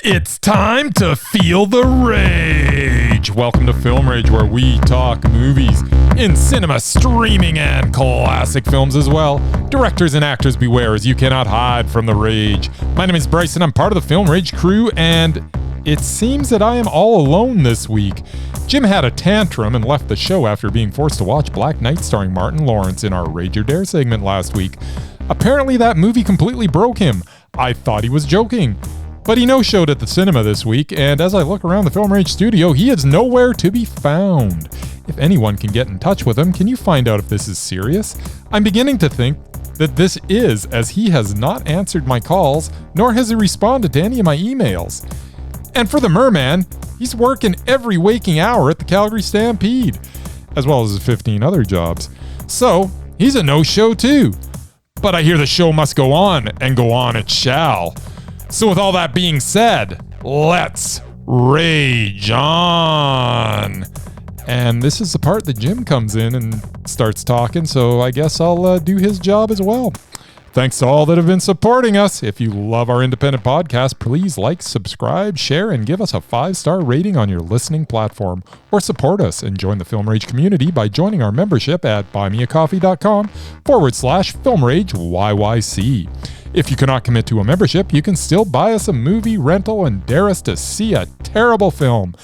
It's time to feel the rage. Welcome to Film Rage, where we talk movies in cinema, streaming, and classic films as well. Directors and actors beware, as you cannot hide from the rage. My name is Bryce, and I'm part of the Film Rage crew, and it seems that I am all alone this week. Jim had a tantrum and left the show after being forced to watch Black Knight starring Martin Lawrence in our Rage or Dare segment last week. Apparently that movie completely broke him. I thought he was joking. But he no-showed at the cinema this week, and as I look around the Film Rage studio, he is nowhere to be found. If anyone can get in touch with him, can you find out if this is serious? I'm beginning to think that this is, as he has not answered my calls, nor has he responded to any of my emails. And for the Merman, he's working every waking hour at the Calgary Stampede, as well as his 15 other jobs. So, he's a no-show too. But I hear the show must go on, and go on it shall. So with all that being said, let's rage on. And this is the part that Jim comes in and starts talking, so I guess I'll do his job as well. Thanks to all that have been supporting us. If you love our independent podcast, please like, subscribe, share, and give us a 5-star rating on your listening platform. Or support us and join the Film Rage community by joining our membership at buymeacoffee.com/FilmRageYYC. If you cannot commit to a membership, you can still buy us a movie rental and dare us to see a terrible film.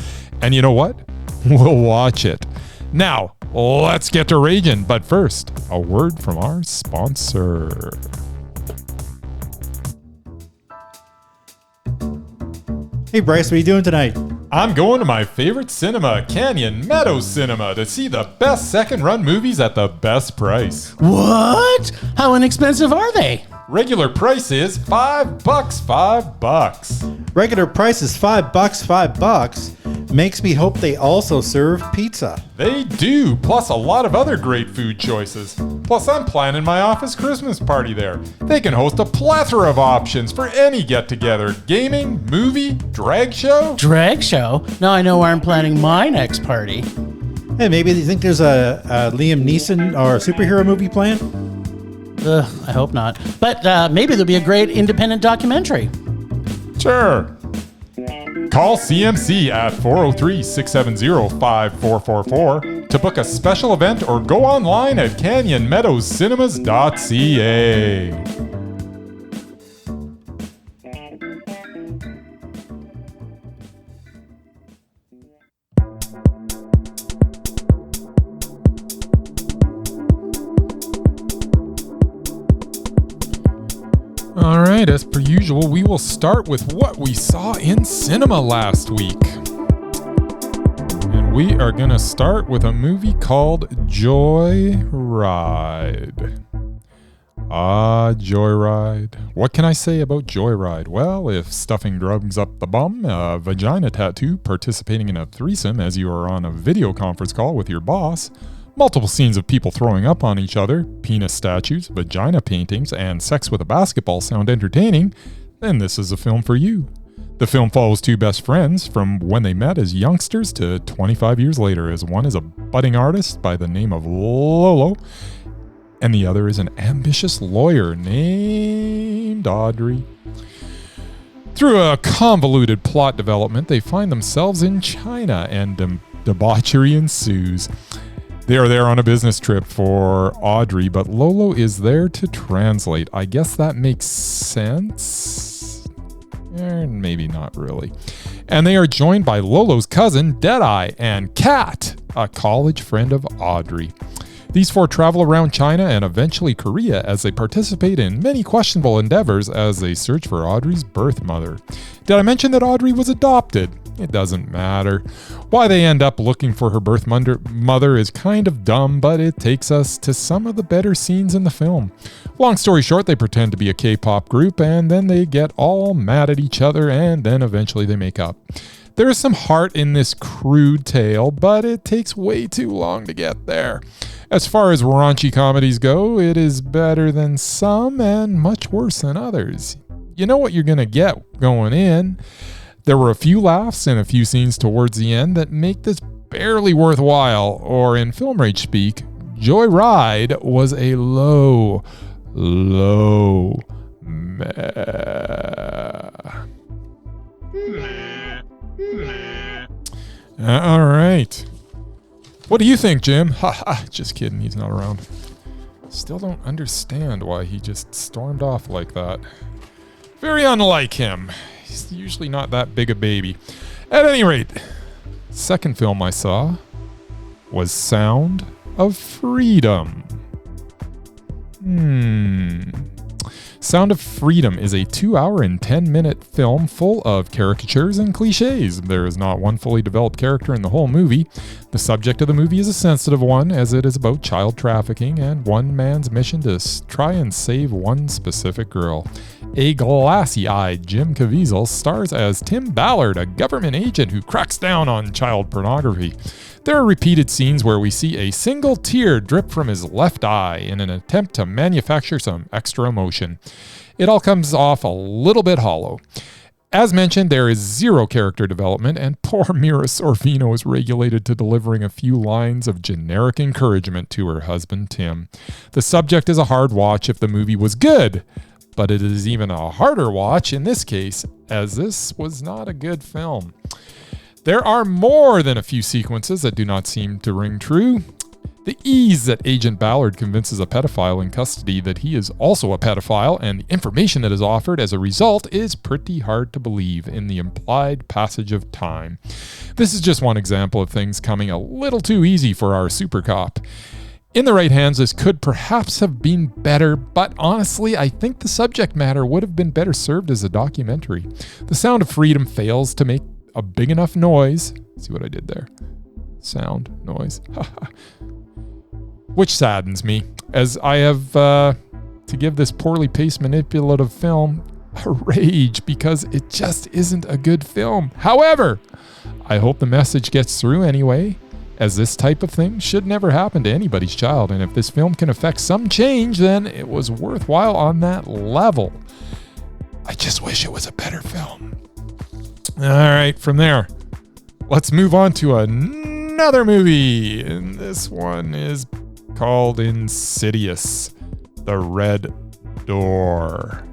And you know what? We'll watch it. Now, let's get to raging. But first, a word from our sponsor. Hey Bryce, what are you doing tonight? I'm going to my favorite cinema, Canyon Meadows Cinema, to see the best second-run movies at the best price. What? How inexpensive are they? Regular price is $5, $5. Regular price is $5. Makes me hope they also serve pizza. They do, plus a lot of other great food choices. Plus, I'm planning my office Christmas party there. They can host a plethora of options for any get-together. Gaming, movie, drag show. Drag show? Now I know where I'm planning my next party. Hey, maybe you think there's a Liam Neeson or a superhero movie planned? I hope not. But maybe there'll be a great independent documentary. Sure. Call CMC at 403-670-5444 to book a special event or go online at canyonmeadowscinema.ca. All right, as per usual, we will start with what we saw in cinema last week. And we are going to start with a movie called Joyride. Joyride. What can I say about Joyride? Well, if stuffing drugs up the bum, a vagina tattoo, participating in a threesome as you are on a video conference call with your boss, multiple scenes of people throwing up on each other, penis statues, vagina paintings, and sex with a basketball sound entertaining, then this is a film for you. The film follows two best friends from when they met as youngsters to 25 years later, as one is a budding artist by the name of Lolo, and the other is an ambitious lawyer named Audrey. Through a convoluted plot development, they find themselves in China, and debauchery ensues. They are there on a business trip for Audrey, but Lolo is there to translate. I guess that makes sense? Maybe not really. And they are joined by Lolo's cousin, Deadeye, and Kat, a college friend of Audrey. These four travel around China and eventually Korea as they participate in many questionable endeavors as they search for Audrey's birth mother. Did I mention that Audrey was adopted? It doesn't matter. Why they end up looking for her birth mother is kind of dumb, but it takes us to some of the better scenes in the film. Long story short, they pretend to be a K-pop group, and then they get all mad at each other, and then eventually they make up. There is some heart in this crude tale, but it takes way too long to get there. As far as raunchy comedies go, it is better than some and much worse than others. You know what you're going to get going in. There were a few laughs and a few scenes towards the end that make this barely worthwhile, or in Film Rage speak, Joyride was a low meh. All right. What do you think, Jim? Ha ha. Just kidding. He's not around. Still don't understand why he just stormed off like that. Very unlike him. He's usually not that big a baby. At any rate, second film I saw was Sound of Freedom. Sound of Freedom is a 2-hour and 10-minute film full of caricatures and cliches. There is not one fully developed character in the whole movie. The subject of the movie is a sensitive one, as it is about child trafficking and one man's mission to try and save one specific girl. A glassy-eyed Jim Caviezel stars as Tim Ballard, a government agent who cracks down on child pornography. There are repeated scenes where we see a single tear drip from his left eye in an attempt to manufacture some extra emotion. It all comes off a little bit hollow. As mentioned, there is zero character development, and poor Mira Sorvino is regulated to delivering a few lines of generic encouragement to her husband, Tim. The subject is a hard watch if the movie was good, but it is even a harder watch in this case, as this was not a good film. There are more than a few sequences that do not seem to ring true. The ease that Agent Ballard convinces a pedophile in custody that he is also a pedophile, and the information that is offered as a result, is pretty hard to believe in the implied passage of time. This is just one example of things coming a little too easy for our super cop. In the right hands, this could perhaps have been better, but honestly, I think the subject matter would have been better served as a documentary. The Sound of Freedom fails to make a big enough noise. See what I did there? Sound, noise. Which saddens me, as I have to give this poorly paced manipulative film a rage because it just isn't a good film. However, I hope the message gets through anyway, as this type of thing should never happen to anybody's child, and if this film can affect some change, then it was worthwhile on that level. I just wish it was a better film. All right, from there, let's move on to another movie, and this one is called Insidious, The Red Door.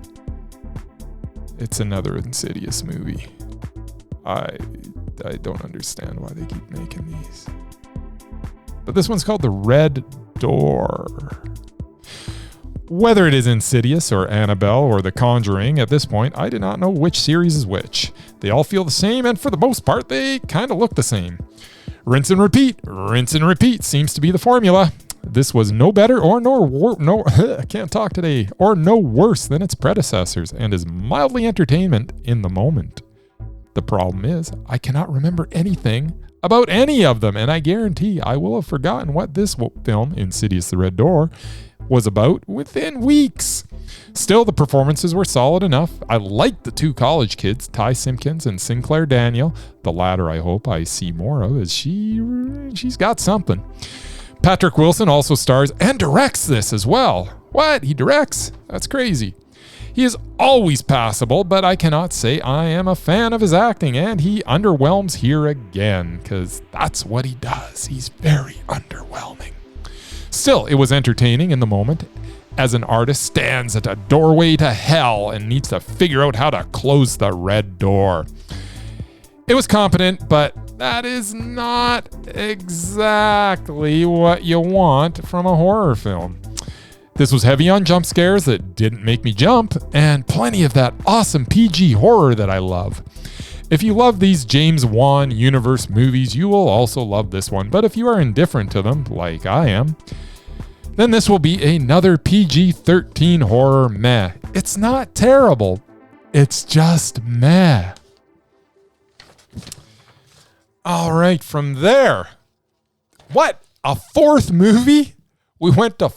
It's another Insidious movie. I don't understand why they keep making these. But this one's called The Red Door. Whether it is Insidious or Annabelle or The Conjuring, at this point, I do not know which series is which. They all feel the same, and for the most part, they kind of look the same. Rinse and repeat seems to be the formula. This was no better or I can't talk today, or no worse than its predecessors, and is mildly entertainment in the moment. The problem is, I cannot remember anything about any of them, and I guarantee I will have forgotten what this film, Insidious the Red Door, was about within weeks. Still, the performances were solid enough. I liked the two college kids, Ty Simpkins and Sinclair Daniel. The latter I hope I see more of, as she's got something. Patrick Wilson also stars and directs this as well. What? He directs? That's crazy. He is always passable, but I cannot say I am a fan of his acting, and he underwhelms here again, because that's what he does. He's very underwhelming. Still, it was entertaining in the moment, as an artist stands at a doorway to hell and needs to figure out how to close the red door. It was competent, but that is not exactly what you want from a horror film. This was heavy on jump scares that didn't make me jump, and plenty of that awesome PG horror that I love. If you love these James Wan universe movies, you will also love this one, but if you are indifferent to them, like I am, then this will be another PG-13 horror meh. It's not terrible, it's just meh. All right, from there, what? A fourth movie? I went to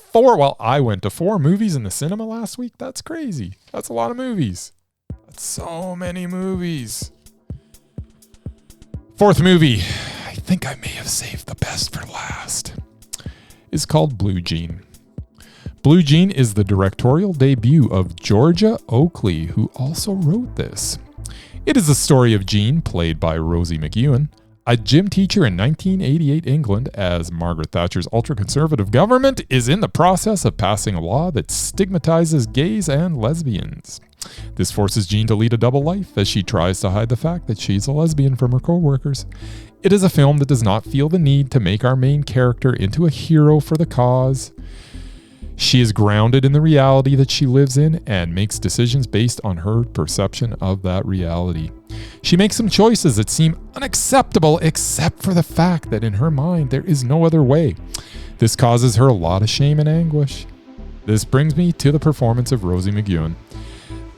4 movies in the cinema last week. That's crazy. That's a lot of movies. That's so many movies. Fourth movie, I think I may have saved the best for last, is called Blue Jean. Blue Jean is the directorial debut of Georgia Oakley, who also wrote this. It is the story of Jean, played by Rosie McEwen, a gym teacher in 1988 England, as Margaret Thatcher's ultra-conservative government is in the process of passing a law that stigmatizes gays and lesbians. This forces Jean to lead a double life as she tries to hide the fact that she's a lesbian from her co-workers. It is a film that does not feel the need to make our main character into a hero for the cause. She is grounded in the reality that she lives in and makes decisions based on her perception of that reality. She makes some choices that seem unacceptable except for the fact that in her mind there is no other way. This causes her a lot of shame and anguish. This brings me to the performance of Rosie McGowan.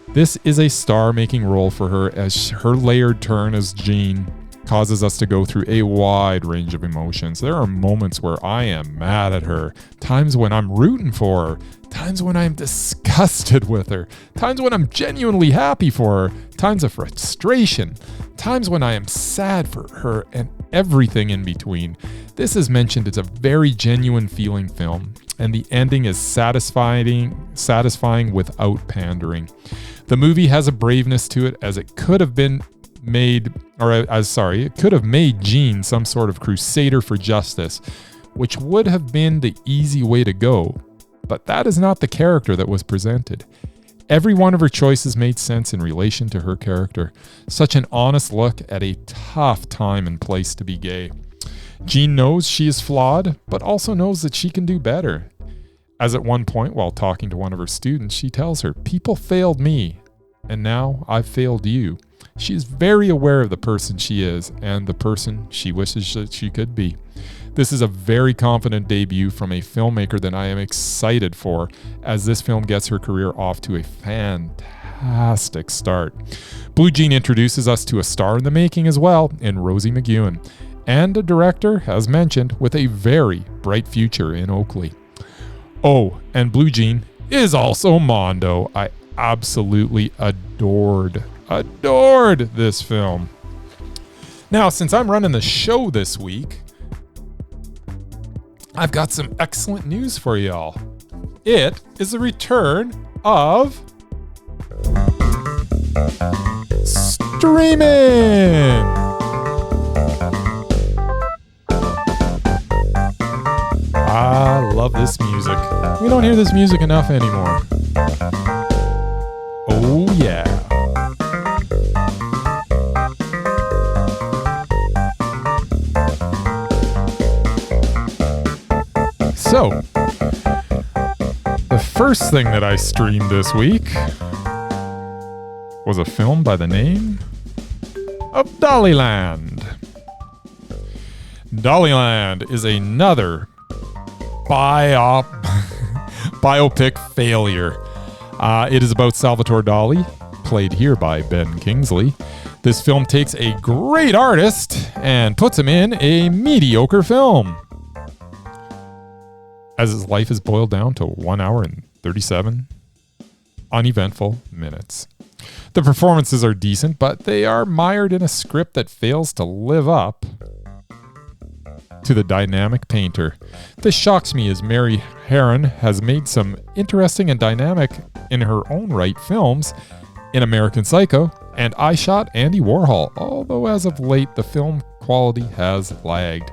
This is a star-making role for her as her layered turn as Jean causes us to go through a wide range of emotions. There are moments where I am mad at her, times when I'm rooting for her, times when I'm disgusted with her, times when I'm genuinely happy for her, times of frustration, times when I am sad for her, and everything in between. This, as mentioned, is a very genuine feeling film, and the ending is satisfying without pandering. The movie has a braveness to it as it could have made Jean some sort of crusader for justice, which would have been the easy way to go. But that is not the character that was presented. Every one of her choices made sense in relation to her character. Such an honest look at a tough time and place to be gay. Jean knows she is flawed, but also knows that she can do better. As at one point, while talking to one of her students, she tells her, "People failed me, and now I've failed you." She is very aware of the person she is and the person she wishes that she could be. This is a very confident debut from a filmmaker that I am excited for, as this film gets her career off to a fantastic start. Blue Jean introduces us to a star in the making as well in Rosie McGowan, and a director, as mentioned, with a very bright future in Oakley. Oh, and Blue Jean is also Mondo. I absolutely adored this film. Now, since I'm running the show this week, I've got some excellent news for y'all. It is the return of streaming. I love this music. We don't hear this music enough anymore. Oh yeah. So, the first thing that I streamed this week was a film by the name of Daliland. Daliland is another biopic failure. It is about Salvatore Dali, played here by Ben Kingsley. This film takes a great artist and puts him in a mediocre film, as his life is boiled down to 1 hour and 37 uneventful minutes. The performances are decent, but they are mired in a script that fails to live up to the dynamic painter. This shocks me, as Mary Herron has made some interesting and dynamic in her own right films in American Psycho and I Shot Andy Warhol, although as of late the film quality has lagged.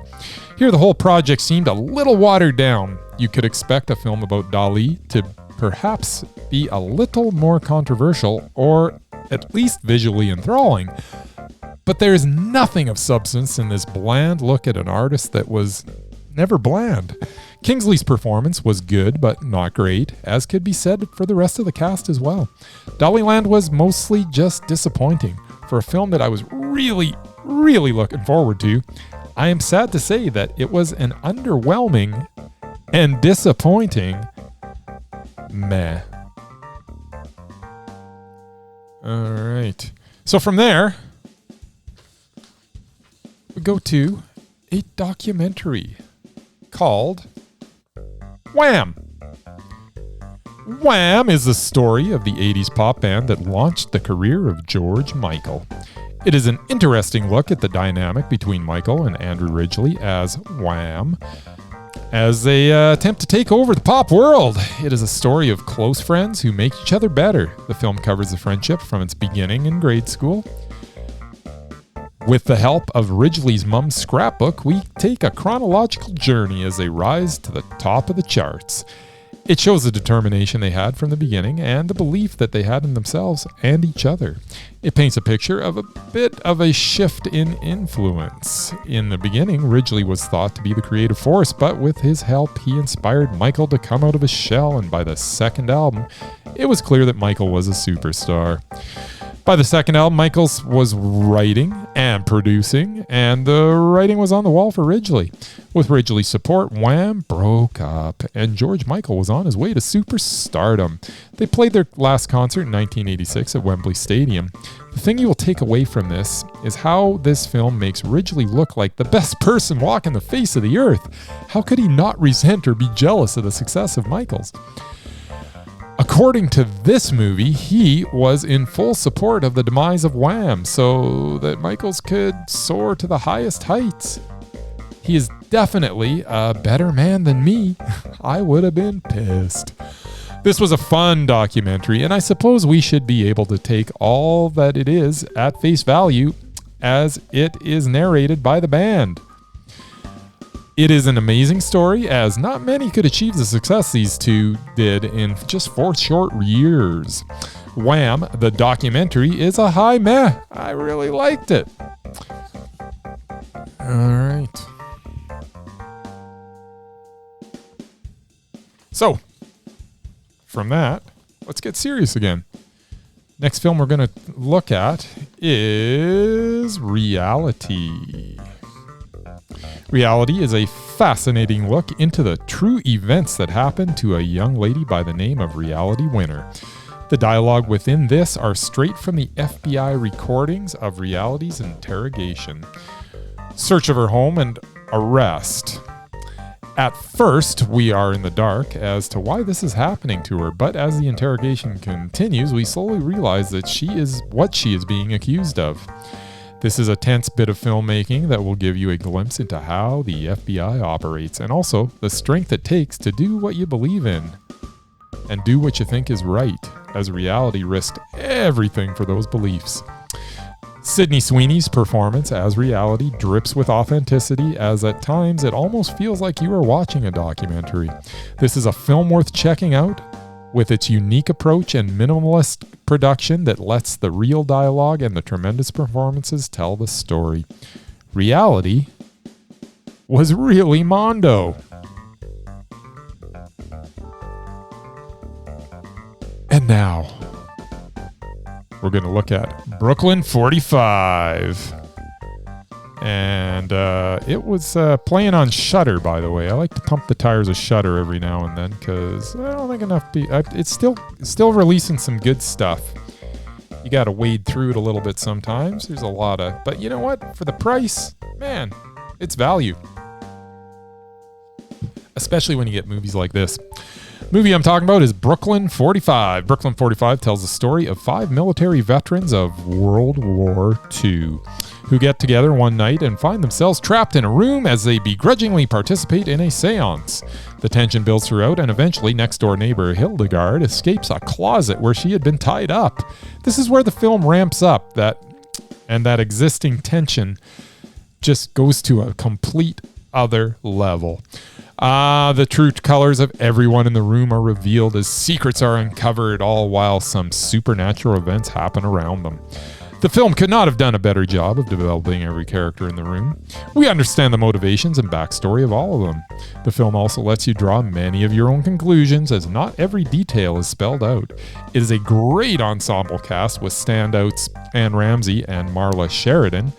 Here the whole project seemed a little watered down. You could expect a film about Dali to perhaps be a little more controversial, or at least visually enthralling. But there is nothing of substance in this bland look at an artist that was never bland. Kingsley's performance was good, but not great, as could be said for the rest of the cast as well. Daliland was mostly just disappointing. For a film that I was really looking forward to, I am sad to say that it was an underwhelming and disappointing meh. All right. So from there, we go to a documentary called Wham! Wham is the story of the 80s pop band that launched the career of George Michael. It is an interesting look at the dynamic between Michael and Andrew Ridgeley as Wham, as they attempt to take over the pop world. It is a story of close friends who make each other better. The film covers the friendship from its beginning in grade school. With the help of Ridgeley's mom's scrapbook, we take a chronological journey as they rise to the top of the charts. It shows the determination they had from the beginning and the belief that they had in themselves and each other. It paints a picture of a bit of a shift in influence. In the beginning, Ridgely was thought to be the creative force, but with his help, he inspired Michael to come out of his shell, and by the second album, it was clear that Michael was a superstar. By the second album, Michaels was writing and producing, and the writing was on the wall for Ridgely. With Ridgely's support, Wham broke up, and George Michael was on his way to superstardom. They played their last concert in 1986 at Wembley Stadium. The thing you will take away from this is how this film makes Ridgely look like the best person walking the face of the earth. How could he not resent or be jealous of the success of Michaels? According to this movie, he was in full support of the demise of Wham so that Michaels could soar to the highest heights. He is definitely a better man than me. I would have been pissed. This was a fun documentary, and I suppose we should be able to take all that it is at face value as it is narrated by the band. It is an amazing story, as not many could achieve the success these two did in just 4 short years. Wham, the documentary, is a high meh. I really liked it. All right. So, from that, let's get serious again. Next film we're going to look at is Reality. Reality is a fascinating look into the true events that happened to a young lady by the name of Reality Winner. The dialogue within this are straight from the FBI recordings of Reality's interrogation, search of her home, and arrest. At first, we are in the dark as to why this is happening to her, but as the interrogation continues, we slowly realize that she is what she is being accused of. This is a tense bit of filmmaking that will give you a glimpse into how the FBI operates, and also the strength it takes to do what you believe in and do what you think is right, as Reality risked everything for those beliefs. Sydney Sweeney's performance as Reality drips with authenticity, as at times it almost feels like you are watching a documentary. This is a film worth checking out, with its unique approach and minimalist production that lets the real dialogue and the tremendous performances tell the story. Reality was really mondo. And now, we're going to look at Brooklyn 45. And it was playing on Shudder, by the way. I like to pump the tires of Shudder every now and then because I don't think enough it's still releasing some good stuff. You got to wade through it a little bit sometimes. There's a lot of... But you know what? For the price, man, it's value. Especially when you get movies like this. Movie I'm talking about is Brooklyn 45. Brooklyn 45 tells the story of 5 military veterans of World War II who get together one night and find themselves trapped in a room as they begrudgingly participate in a seance. The tension builds throughout, and eventually next-door neighbor Hildegard escapes a closet where she had been tied up. This is where the film ramps up, that existing tension just goes to a complete other level. The true colors of everyone in the room are revealed as secrets are uncovered, all while some supernatural events happen around them. The film could not have done a better job of developing every character in the room. We understand the motivations and backstory of all of them. The film also lets you draw many of your own conclusions, as not every detail is spelled out. It is a great ensemble cast with standouts Anne Ramsey and Marla Sheridan.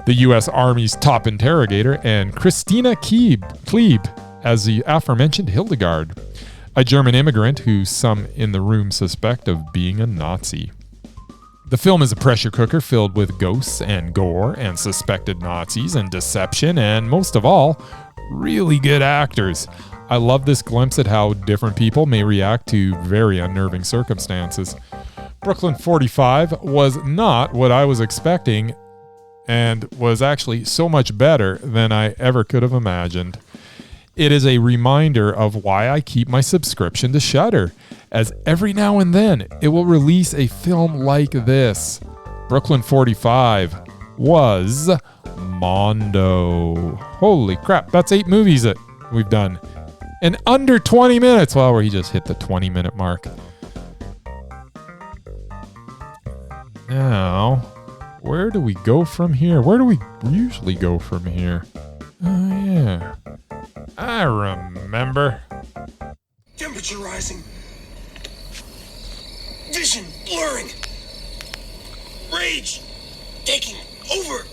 The U.S. Army's top interrogator, and Christina Klebe as the aforementioned Hildegard, a German immigrant who some in the room suspect of being a Nazi. The film is a pressure cooker filled with ghosts and gore and suspected Nazis and deception and, most of all, really good actors. I love this glimpse at how different people may react to very unnerving circumstances. Brooklyn 45 was not what I was expecting and was actually so much better than I ever could have imagined. It is a reminder of why I keep my subscription to Shudder, as every now and then it will release a film like this. Brooklyn 45 was mondo. Holy crap, that's 8 movies we've done in under 20 minutes. Well, we just hit the 20-minute mark. Now, where do we go from here? Where do we usually go from here? Oh, yeah. I remember. Temperature rising. Vision blurring. Rage taking over.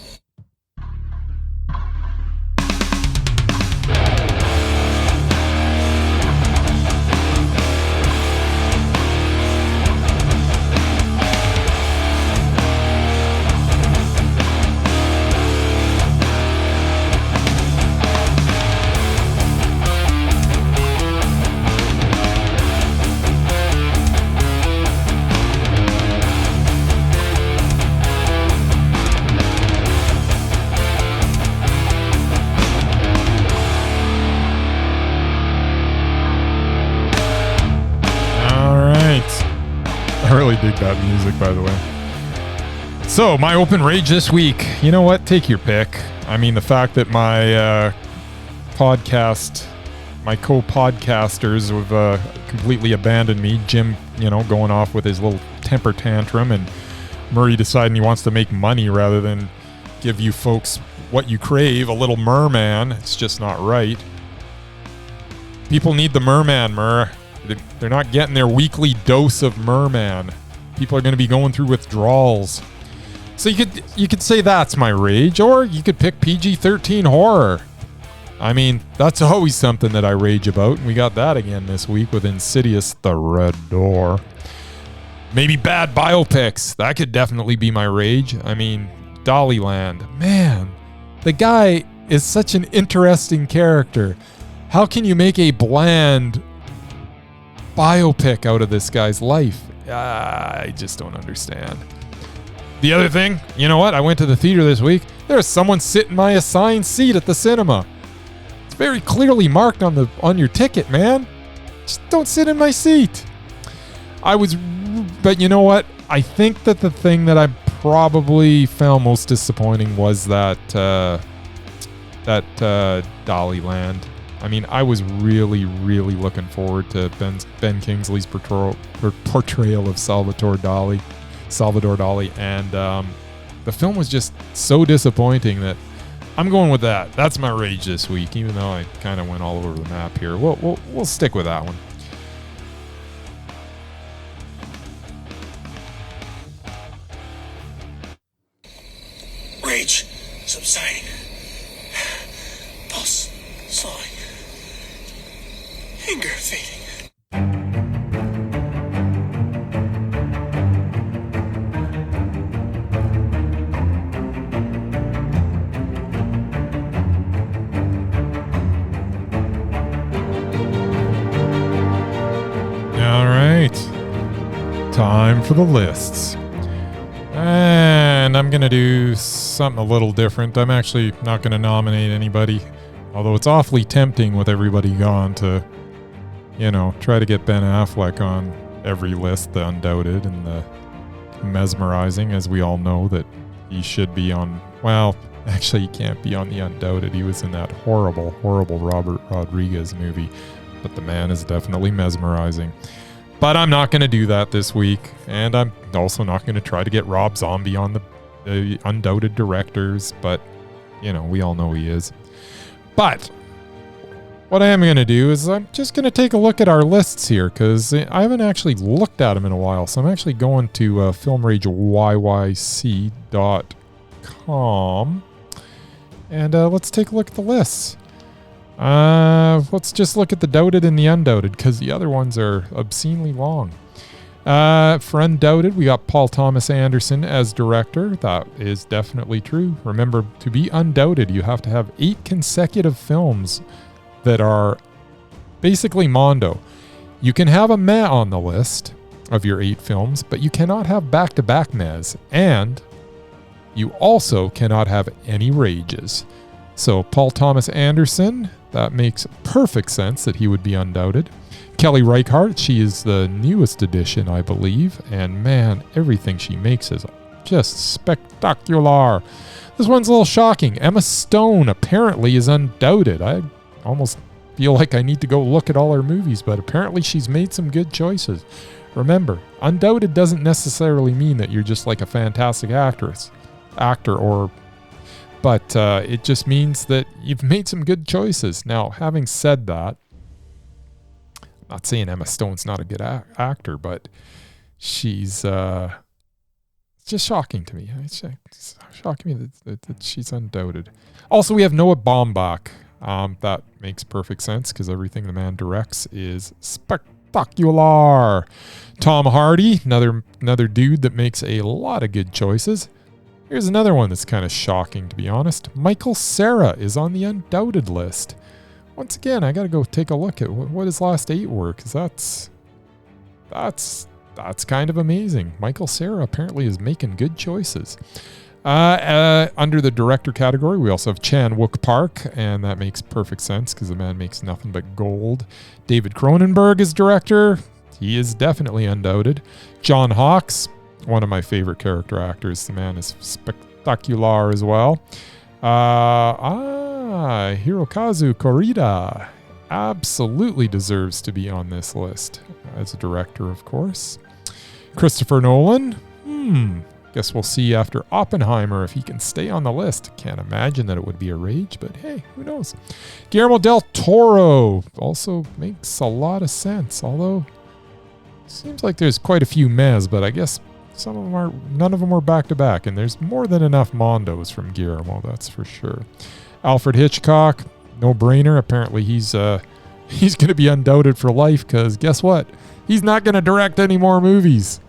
I really dig that music, by the way. So, my open rage this week. You know what? Take your pick. I mean, the fact that my my co-podcasters have completely abandoned me. Jim, going off with his little temper tantrum, and Murray deciding he wants to make money rather than give you folks what you crave, a little merman. It's just not right. People need the merman, Mur. They're not getting their weekly dose of merman. People are going to be going through withdrawals. So you could say that's my rage, or you could pick PG-13 horror. I mean, that's always something that I rage about, and we got that again this week with Insidious: The Red Door. Maybe bad biopics. That could definitely be my rage. I mean, Daliland. Man, the guy is such an interesting character. How can you make a bland biopic out of this guy's life? I just don't understand. The other thing, you know what? I went to the theater this week. There's someone sitting in my assigned seat at the cinema. It's very clearly marked on your ticket, man. Just don't sit in my seat. But you know what? I think that the thing that I probably found most disappointing was that Daliland. I mean, I was really, really looking forward to Ben Kingsley's portrayal of Salvador Dali, and the film was just so disappointing that I'm going with that. That's my rage this week, even though I kind of went all over the map here. We'll stick with that one. Rage subsiding. Pulse slowing. Anger fading. All right. Time for the lists. And I'm going to do something a little different. I'm actually not going to nominate anybody, although it's awfully tempting with everybody gone to try to get Ben Affleck on every list, the Undoubted and the Mesmerizing, as we all know that he should be on. Well, actually, he can't be on the Undoubted. He was in that horrible, horrible Robert Rodriguez movie. But the man is definitely mesmerizing. But I'm not going to do that this week. And I'm also not going to try to get Rob Zombie on the Undoubted directors. But, we all know he is. But what I am going to do is I'm just going to take a look at our lists here, because I haven't actually looked at them in a while. So I'm actually going to filmrageyyc.com, and let's take a look at the lists. Let's just look at the Doubted and the Undoubted, because the other ones are obscenely long. For Undoubted, we got Paul Thomas Anderson as director. That is definitely true. Remember, to be Undoubted, you have to have 8 consecutive films that are basically mondo. You can have a meh on the list of your 8 films, but you cannot have back-to-back mehs, and you also cannot have any rages. So Paul Thomas Anderson, that makes perfect sense that he would be Undoubted. Kelly Reichardt, she is the newest addition, I believe, and man, everything she makes is just spectacular. This one's a little shocking. Emma Stone apparently is Undoubted. I almost feel like I need to go look at all her movies, but apparently she's made some good choices. Remember, Undoubted doesn't necessarily mean that you're just like a fantastic actor, but it just means that you've made some good choices. Now, having said that, I'm not saying Emma Stone's not a good actor, but she's it's just shocking to me. It's shocking me that she's Undoubted. Also, we have Noah Baumbach. That makes perfect sense because everything the man directs is spectacular. Tom Hardy, another dude that makes a lot of good choices. Here's another one that's kind of shocking, to be honest. Michael Cera is on the Undoubted list. Once again, I got to go take a look at what his last 8 were, because that's kind of amazing. Michael Cera apparently is making good choices. Under the director category, we also have Chan Wook Park, and that makes perfect sense because the man makes nothing but gold. David Cronenberg is director. He is definitely Undoubted. John Hawkes, one of my favorite character actors. The man is spectacular as well. Hirokazu Korida absolutely deserves to be on this list as a director, of course. Christopher Nolan. Guess we'll see after Oppenheimer if he can stay on the list. Can't imagine that it would be a rage, but hey, who knows? Guillermo del Toro also makes a lot of sense, although it seems like there's quite a few mehs, but I guess none of them are back to back, and there's more than enough Mondos from Guillermo, that's for sure. Alfred Hitchcock, no brainer. Apparently he's going to be Undoubted for life because guess what? He's not going to direct any more movies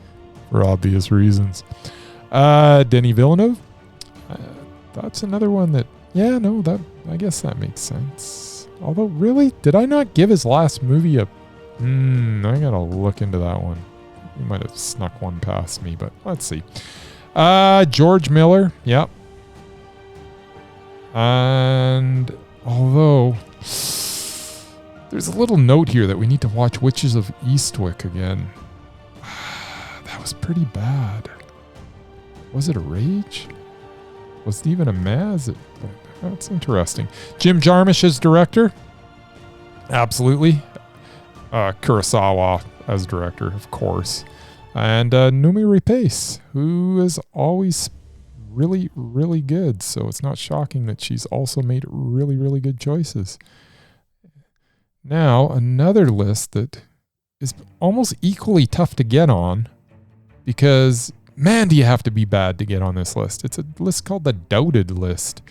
for obvious reasons. Denis Villeneuve, that's another one that, I guess that makes sense. Although, really, did I not give his last movie a? I gotta look into that one. He might have snuck one past me, but let's see. George Miller, yep. And although there's a little note here that we need to watch Witches of Eastwick again. That was pretty bad. Was it a rage? Was it even a maz? That's interesting. Jim Jarmusch as director. Absolutely. Kurosawa as director, of course. And Noomi Rapace, who is always really, really good. So it's not shocking that she's also made really, really good choices. Now, another list that is almost equally tough to get on because, man, do you have to be bad to get on this list. It's a list called the Doubted list.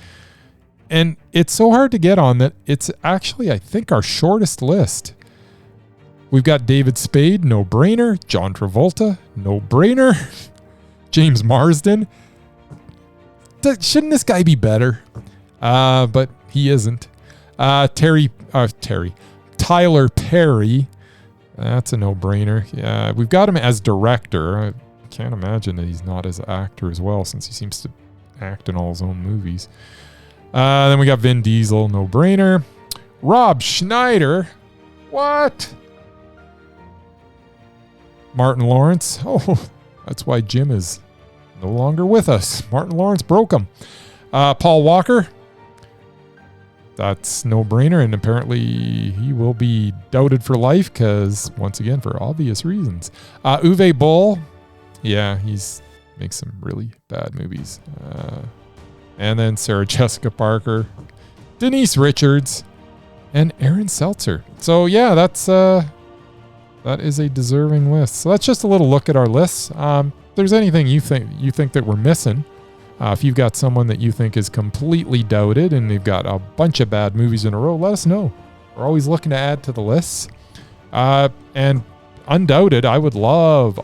And it's so hard to get on that it's actually, I think, our shortest list. We've got David Spade, no brainer. John Travolta, no brainer. James Marsden. Shouldn't this guy be better? But he isn't. Tyler Perry. That's a no-brainer. Yeah, we've got him as director. I can't imagine that he's not as an actor as well, since he seems to act in all his own movies. Then we got Vin Diesel, no-brainer. Rob Schneider. What? Martin Lawrence. Oh, that's why Jim is no longer with us. Martin Lawrence broke him. Paul Walker. That's no-brainer, and apparently he will be doubted for life because, once again, for obvious reasons. Uwe Boll. Yeah, makes some really bad movies. And then Sarah Jessica Parker, Denise Richards, and Aaron Seltzer. So yeah, that is a deserving list. So that's just a little look at our lists. If there's anything you think that we're missing, if you've got someone that you think is completely doubted and they've got a bunch of bad movies in a row, let us know. We're always looking to add to the lists. And Undoubted, I would love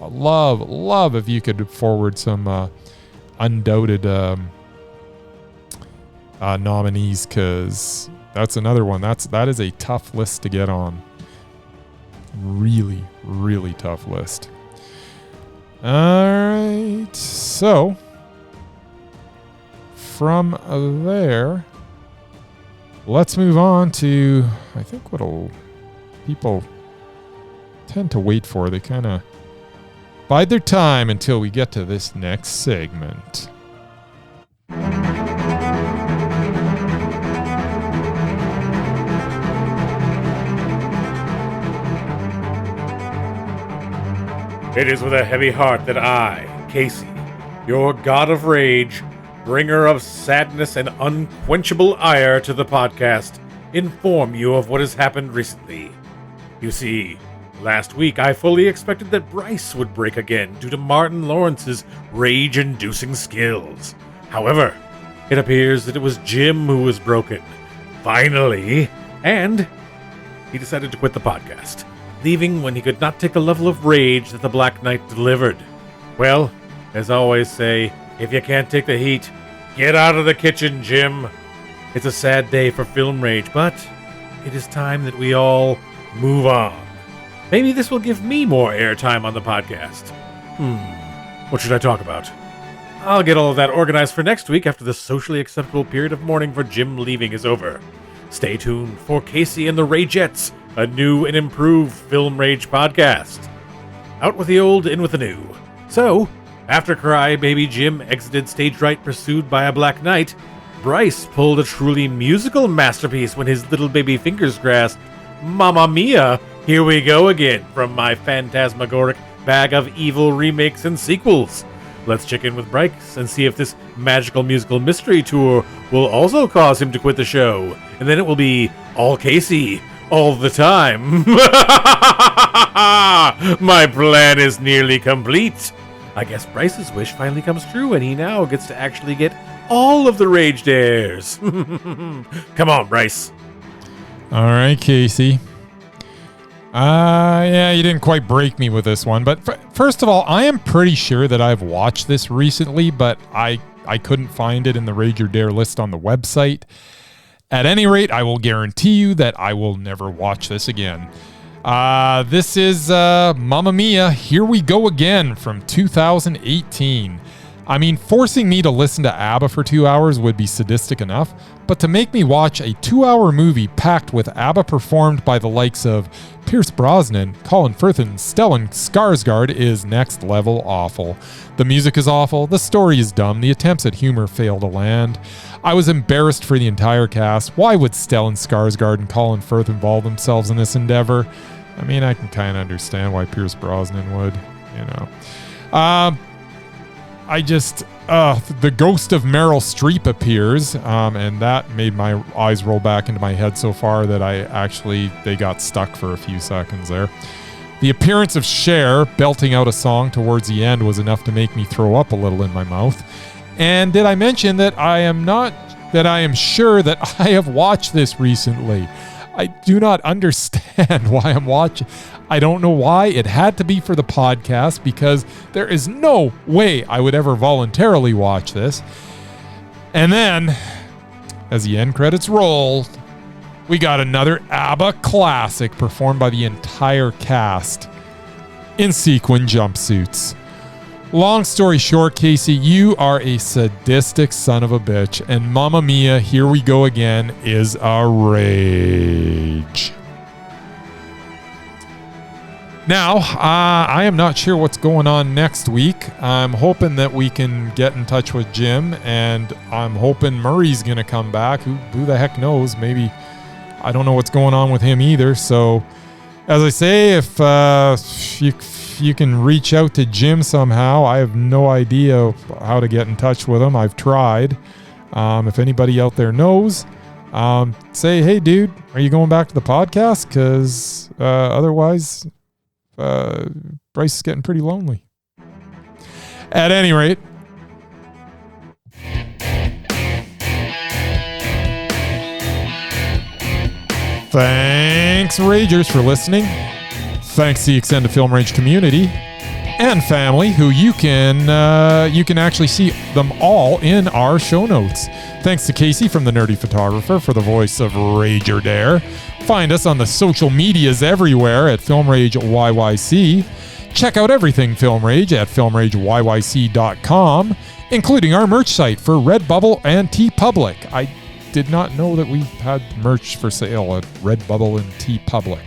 if you could forward some Undoubted nominees, because that's another one. That is a tough list to get on. Really, really tough list. All right, so from there, let's move on to, I think, what people tend to wait for. They kind of bide their time until we get to this next segment. It is with a heavy heart that I, Casey, your god of rage, bringer of sadness and unquenchable ire to the podcast, inform you of what has happened recently. You see, last week I fully expected that Bryce would break again due to Martin Lawrence's rage-inducing skills. However, it appears that it was Jim who was broken. Finally, and he decided to quit the podcast, leaving when he could not take the level of rage that the Black Knight delivered. Well, as I always say, if you can't take the heat, get out of the kitchen, Jim. It's a sad day for Film Rage, but it is time that we all move on. Maybe this will give me more airtime on the podcast. What should I talk about? I'll get all of that organized for next week after the socially acceptable period of mourning for Jim leaving is over. Stay tuned for Casey and the Ragettes, a new and improved Film Rage podcast. Out with the old, in with the new. So, after Cry Baby Jim exited stage right pursued by a Black Knight, Bryce pulled a truly musical masterpiece when his little baby fingers grasped Mamma Mia, Here We Go Again from my phantasmagoric bag of evil remakes and sequels. Let's check in with Bryce and see if this magical musical mystery tour will also cause him to quit the show. And then it will be all Casey, all the time. My plan is nearly complete. I guess Bryce's wish finally comes true and he now gets to actually get all of the Rage Dares. Come on, Bryce. All right, Casey. Yeah, you didn't quite break me with this one, but first of all, I am pretty sure that I've watched this recently, but I couldn't find it in the Rage or Dare list on the website. At any rate, I will guarantee you that I will never watch this again. This is Mamma Mia, Here We Go Again from 2018. I mean, forcing me to listen to ABBA for 2 hours would be sadistic enough, but to make me watch a 2-hour movie packed with ABBA performed by the likes of Pierce Brosnan, Colin Firth, and Stellan Skarsgård is next level awful. The music is awful, the story is dumb, the attempts at humor fail to land. I was embarrassed for the entire cast. Why would Stellan Skarsgård and Colin Firth involve themselves in this endeavor? I mean, I can kind of understand why Pierce Brosnan would, you know. The ghost of Meryl Streep appears, and that made my eyes roll back into my head so far that they got stuck for a few seconds there. The appearance of Cher belting out a song towards the end was enough to make me throw up a little in my mouth. And did I mention that I am sure that I have watched this recently? I do not understand why I'm watching. I don't know why. It had to be for the podcast because there is no way I would ever voluntarily watch this. And then, as the end credits rolled, we got another ABBA classic performed by the entire cast in sequin jumpsuits. Long story short, Casey, you are a sadistic son of a bitch, and Mamma Mia, Here We Go Again is a rage. Now, I am not sure what's going on next week. I'm hoping that we can get in touch with Jim, and I'm hoping Murray's going to come back. Who the heck knows? Maybe, I don't know what's going on with him either. So, as I say, if you can reach out to Jim somehow, I have no idea how to get in touch with him. I've tried. If anybody out there knows, say, hey, dude, are you going back to the podcast? Because otherwise... Bryce is getting pretty lonely. At any rate, thanks, Ragers, for listening. Thanks to the extended Film Rage community and family, who you can actually see them all in our show notes. Thanks to Casey from The Nerdy Photographer for the voice of Rage or Dare. Find us on the social medias everywhere at Film Rage YYC. Check out everything Film Rage at filmrageyyc.com, including our merch site for Redbubble and TeePublic. I did not know that we had merch for sale at Redbubble and TeePublic.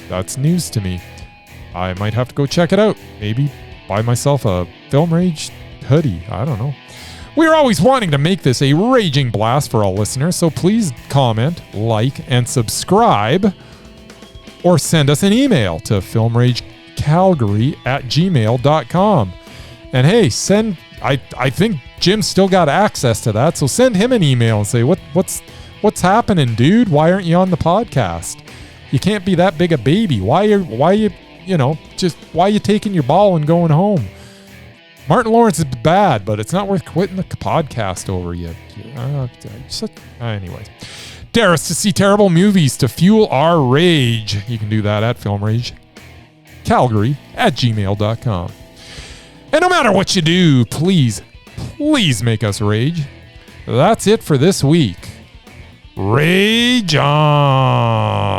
That's news to me. I might have to go check it out. Maybe buy myself a Film Rage hoodie. I don't know. We're always wanting to make this a raging blast for all listeners, so please comment, like, and subscribe, or send us an email to calgary@gmail.com. And hey, I think Jim's still got access to that, so send him an email and say, what's happening, dude? Why aren't you on the podcast? You can't be that big a baby. Why are you taking your ball and going home? Martin Lawrence is bad, but it's not worth quitting the podcast over you. Anyways. Dare us to see terrible movies to fuel our rage. You can do that at Film Rage Calgary@gmail.com. And no matter what you do, please make us rage. That's it for this week. Rage on!